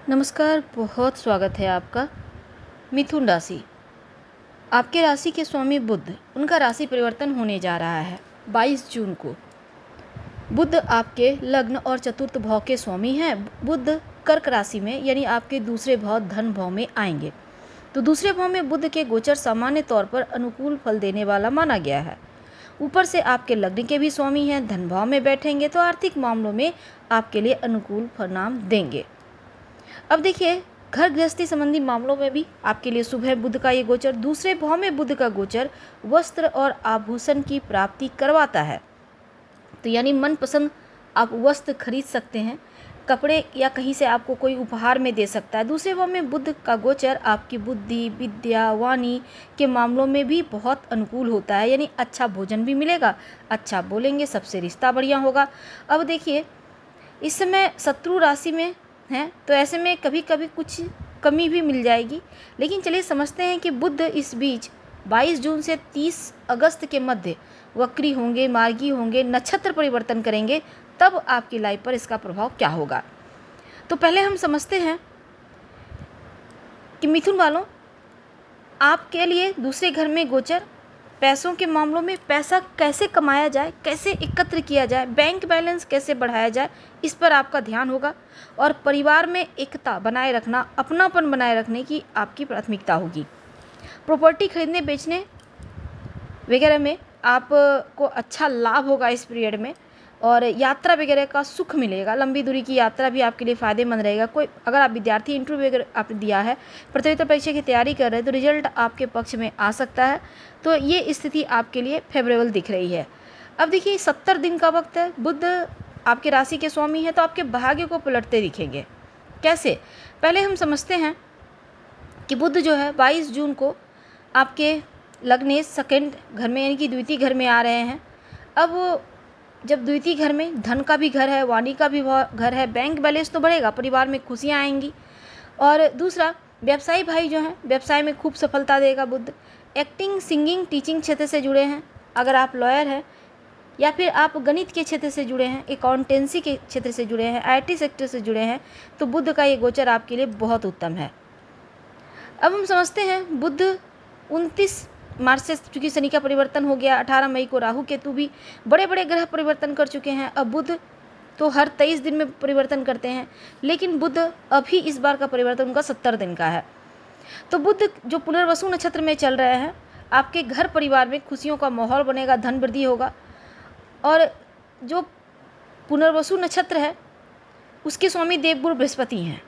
नमस्कार, बहुत स्वागत है आपका। मिथुन राशि, आपके राशि के स्वामी बुध, उनका राशि परिवर्तन होने जा रहा है 22 जून को। बुध आपके लग्न और चतुर्थ भाव के स्वामी हैं। बुध कर्क राशि में यानी आपके दूसरे भाव धन भाव में आएंगे। तो दूसरे भाव में बुध के गोचर सामान्य तौर पर अनुकूल फल देने वाला माना गया है। ऊपर से आपके लग्न के भी स्वामी हैं, धन भाव में बैठेंगे तो आर्थिक मामलों में आपके लिए अनुकूल परिणाम देंगे। अब देखिए, घर गृहस्थी संबंधी मामलों में भी आपके लिए शुभ है बुध का ये गोचर। दूसरे भाव में बुध का गोचर वस्त्र और आभूषण की प्राप्ति करवाता है। तो यानी मनपसंद आप वस्त्र खरीद सकते हैं, कपड़े या कहीं से आपको कोई उपहार में दे सकता है। दूसरे भाव में बुध का गोचर आपकी बुद्धि, विद्या, वाणी के मामलों में भी बहुत अनुकूल होता है। यानी अच्छा भोजन भी मिलेगा, अच्छा बोलेंगे, सबसे रिश्ता बढ़िया होगा। अब देखिए, इस समय शत्रु राशि में हैं तो ऐसे में कभी कभी कुछ कमी भी मिल जाएगी। लेकिन चलिए समझते हैं कि बुध इस बीच 22 जून से 30 अगस्त के मध्य वक्री होंगे, मार्गी होंगे, नक्षत्र परिवर्तन करेंगे, तब आपकी लाइफ पर इसका प्रभाव क्या होगा। तो पहले हम समझते हैं कि मिथुन वालों, आपके लिए दूसरे घर में गोचर पैसों के मामलों में पैसा कैसे कमाया जाए, कैसे एकत्र किया जाए, बैंक बैलेंस कैसे बढ़ाया जाए, इस पर आपका ध्यान होगा। और परिवार में एकता बनाए रखना, अपनापन बनाए रखने की आपकी प्राथमिकता होगी। प्रॉपर्टी खरीदने बेचने वगैरह में आपको अच्छा लाभ होगा इस पीरियड में। और यात्रा वगैरह का सुख मिलेगा। लंबी दूरी की यात्रा भी आपके लिए फ़ायदेमंद रहेगा। कोई अगर आप विद्यार्थी इंटरव्यू वगैरह आपने दिया है, प्रतियोगिता परीक्षा की तैयारी कर रहे हैं, तो रिजल्ट आपके पक्ष में आ सकता है। तो ये स्थिति आपके लिए फेवरेबल दिख रही है। अब देखिए, 70 दिन का वक्त है। बुध आपके राशि के स्वामी है तो आपके भाग्य को पलटते दिखेंगे। कैसे? पहले हम समझते हैं कि बुध जो है 22 जून को आपके लग्न सेकंड घर में यानी कि द्वितीय घर में आ रहे हैं। अब जब द्वितीय घर में धन का भी घर है, वाणी का भी घर है, बैंक बैलेंस तो बढ़ेगा, परिवार में खुशियाँ आएंगी। और दूसरा, व्यवसायी भाई जो हैं, व्यवसाय में खूब सफलता देगा बुध। एक्टिंग, सिंगिंग, टीचिंग क्षेत्र से जुड़े हैं, अगर आप लॉयर हैं या फिर आप गणित के क्षेत्र से जुड़े हैं, अकाउंटेंसी के क्षेत्र से जुड़े हैं, IT सेक्टर से जुड़े हैं, तो बुध का ये गोचर आपके लिए बहुत उत्तम है। अब हम समझते हैं बुध 29 मार्च से, चूँकि शनि का परिवर्तन हो गया, 18 मई को राहु केतु भी बड़े बड़े ग्रह परिवर्तन कर चुके हैं। अब बुध तो हर 23 दिन में परिवर्तन करते हैं, लेकिन बुध अभी इस बार का परिवर्तन उनका 70 दिन का है। तो बुध जो पुनर्वसु नक्षत्र में चल रहे हैं, आपके घर परिवार में खुशियों का माहौल बनेगा, धन वृद्धि होगा। और जो पुनर्वसु नक्षत्र है उसके स्वामी देवगुरु बृहस्पति हैं।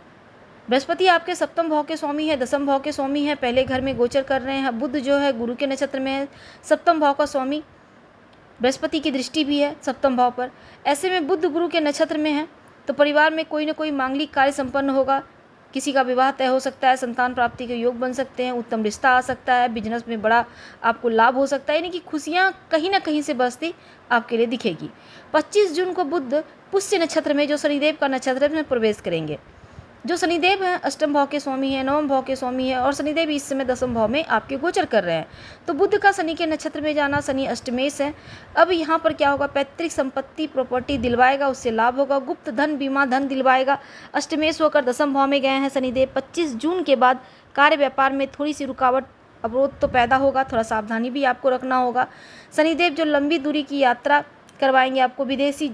बृहस्पति आपके सप्तम भाव के स्वामी है, दसम भाव के स्वामी है, पहले घर में गोचर कर रहे हैं। बुध जो है गुरु के नक्षत्र में है, सप्तम भाव का स्वामी, बृहस्पति की दृष्टि भी है सप्तम भाव पर। ऐसे में बुध गुरु के नक्षत्र में है तो परिवार में कोई ना कोई मांगलिक कार्य संपन्न होगा, किसी का विवाह तय हो सकता है, संतान प्राप्ति के योग बन सकते हैं, उत्तम रिश्ता आ सकता है, बिजनेस में बड़ा आपको लाभ हो सकता है। यानी कि खुशियाँ कहीं ना कहीं से बरसती आपके लिए दिखेगी। 25 जून को बुध पुष्य नक्षत्र में, जो शनिदेव का नक्षत्र है, में प्रवेश करेंगे। जो शनिदेव हैं अष्टम भाव के स्वामी हैं, नवम भाव के स्वामी हैं, और शनिदेव इस समय दसम भाव में आपके गोचर कर रहे हैं। तो बुध का शनि के नक्षत्र में जाना, शनि अष्टमेश है। अब यहाँ पर क्या होगा, पैतृक संपत्ति, प्रॉपर्टी दिलवाएगा, उससे लाभ होगा। गुप्त धन, बीमा धन दिलवाएगा। अष्टमेश होकर दसम भाव में गए हैं शनिदेव। 25 जून के बाद कार्य व्यापार में थोड़ी सी रुकावट, अवरोध तो पैदा होगा, थोड़ा सावधानी भी आपको रखना होगा। शनिदेव जो लंबी दूरी की यात्रा करवाएंगे आपको, विदेशी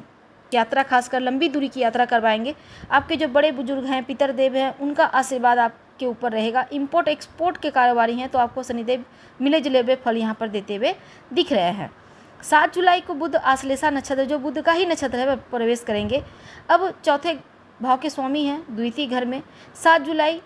यात्रा, खासकर लंबी दूरी की यात्रा करवाएंगे। आपके जो बड़े बुजुर्ग हैं, पितरदेव हैं, उनका आशीर्वाद आपके ऊपर रहेगा। इंपोर्ट एक्सपोर्ट के कारोबारी हैं तो आपको शनिदेव मिले जुले हुए फल यहाँ पर देते हुए दिख रहे हैं। 7 जुलाई को बुध आश्लेषा नक्षत्र, जो बुध का ही नक्षत्र है, वह प्रवेश करेंगे। अब चौथे भाव के स्वामी हैं द्वितीय घर में। 7 जुलाई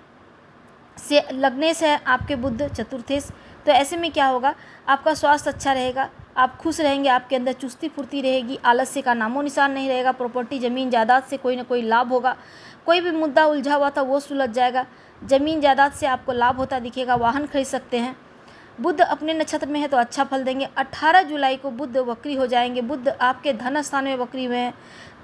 से लग्नेश है आपके बुध चतुर्थेश। तो ऐसे में क्या होगा, आपका स्वास्थ्य अच्छा रहेगा, आप खुश रहेंगे, आपके अंदर चुस्ती फुर्ती रहेगी, आलस्य का नामो निशान नहीं रहेगा। प्रॉपर्टी, ज़मीन जायदाद से कोई ना कोई लाभ होगा। कोई भी मुद्दा उलझा हुआ था वो सुलझ जाएगा। ज़मीन जायदाद से आपको लाभ होता दिखेगा, वाहन खरीद सकते हैं। बुध अपने नक्षत्र में है तो अच्छा फल देंगे। 18 जुलाई को बुध वक्री हो जाएंगे। बुध आपके धन स्थान में वक्री हुए हैं।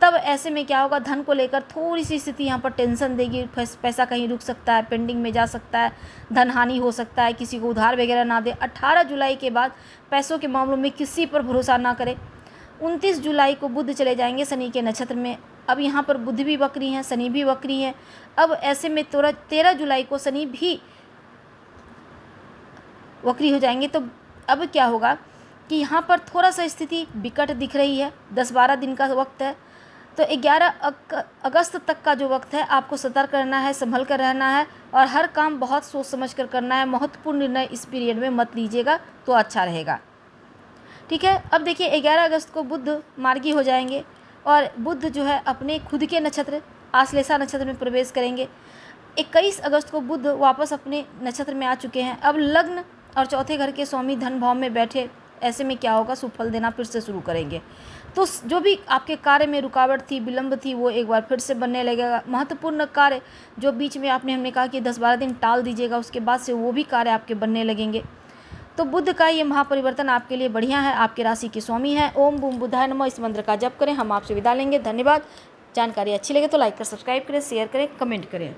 तब ऐसे में क्या होगा, धन को लेकर थोड़ी सी स्थिति यहाँ पर टेंशन देगी। पैसा कहीं रुक सकता है, पेंडिंग में जा सकता है, धन हानि हो सकता है, किसी को उधार वगैरह ना दे। 18 जुलाई के बाद पैसों के मामलों में किसी पर भरोसा ना करें। 29 जुलाई को बुध चले जाएंगे शनि के नक्षत्र में। अब यहाँ पर बुध भी वक्री हैं, शनि भी वक्री हैं। अब ऐसे में 13 जुलाई को शनि भी वक्री हो जाएंगे। तो अब क्या होगा कि यहाँ पर थोड़ा सा स्थिति विकट दिख रही है। 10-12 दिन का वक्त है। तो 11 अगस्त तक का जो वक्त है आपको सतर्क रहना है, संभल कर रहना है और हर काम बहुत सोच समझ कर करना है। महत्वपूर्ण निर्णय इस पीरियड में मत लीजिएगा तो अच्छा रहेगा। ठीक है। अब देखिए 11 अगस्त को बुध मार्गी हो जाएंगे और बुध जो है अपने खुद के नक्षत्र आश्लेषा नक्षत्र में प्रवेश करेंगे। 21 अगस्त को बुध वापस अपने नक्षत्र में आ चुके हैं। अब लग्न और चौथे घर के स्वामी धन भाव में बैठे, ऐसे में क्या होगा, सुफल देना फिर से शुरू करेंगे। तो जो भी आपके कार्य में रुकावट थी, विलंब थी, वो एक बार फिर से बनने लगेगा। महत्वपूर्ण कार्य जो बीच में हमने कहा कि 10-12 दिन टाल दीजिएगा, उसके बाद से वो भी कार्य आपके बनने लगेंगे। तो बुध का ये महापरिवर्तन आपके लिए बढ़िया है, आपके राशि के स्वामी है। ओम बूम बुधाय नमः इस मंत्र का जप करें। हम आपसे विदा लेंगे। धन्यवाद। जानकारी अच्छी लगे तो लाइक कर सब्सक्राइब करें, शेयर करें, कमेंट करें।